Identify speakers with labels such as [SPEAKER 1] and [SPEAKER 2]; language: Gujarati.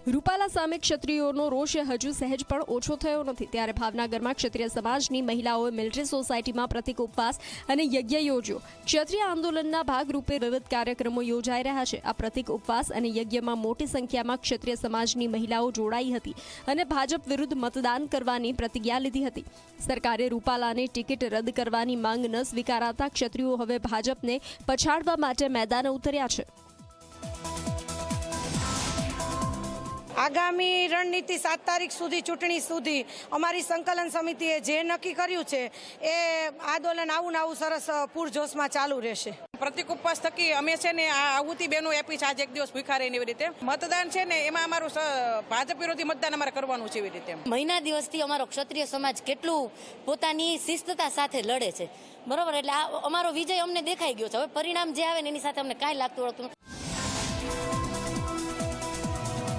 [SPEAKER 1] રૂપાલા સામે ક્ષત્રિયોનો રોષ હજુ સહેજ પણ ઓછો થયો નથી, ત્યારે ભાવનગરમાં ક્ષત્રિય સમાજની મહિલાઓએ મિલિટરી સોસાયટીમાં પ્રતિક ઉપવાસ અને યજ્ઞ યોજ્યો। ક્ષત્રિય આંદોલનના ભાગરૂપે વિવિધ કાર્યક્રમો યોજાઈ રહ્યા છે। આ પ્રતિક ઉપવાસ અને યજ્ઞમાં મોટી સંખ્યામાં ક્ષત્રિય સમાજની મહિલાઓ જોડાઈ હતી અને ભાજપ વિરુદ્ધ મતદાન કરવાની પ્રતિજ્ઞા લીધી હતી। સરકારે રૂપાલાને ટિકિટ રદ કરવાની માંગ ન સ્વીકારાતા ક્ષત્રિયો હવે ભાજપને પછાડવા માટે મેદાને ઉતર્યા છે।
[SPEAKER 2] આગામી રણનીતિ 7 તારીખ સુધી ચૂંટણી સુધી અમારી સંકલન સમિતિએ જે નક્કી કર્યું છે એ આંદોલન આવું સરસ પૂરજોશમાં ચાલુ રહેશે।
[SPEAKER 3] પ્રતિક ઉપવાસ થકી અમે છે ને આ આહુતિ બહેનો આપી છે, આજ એક દિવસ ભૂખા રહીને એવી રીતે મતદાન છે ને એમાં અમારું ભાજપ વિરોધી મતદાન અમારે કરવાનું છે એવી રીતે।
[SPEAKER 4] મહિના દિવસથી અમારો ક્ષત્રિય સમાજ કેટલું પોતાની શિસ્તતા સાથે લડે છે, બરોબર, એટલે આ અમારો વિજય અમને દેખાઈ ગયો છે। હવે પરિણામ જે આવે ને એની સાથે અમને કાંઈ લાગતું નથી।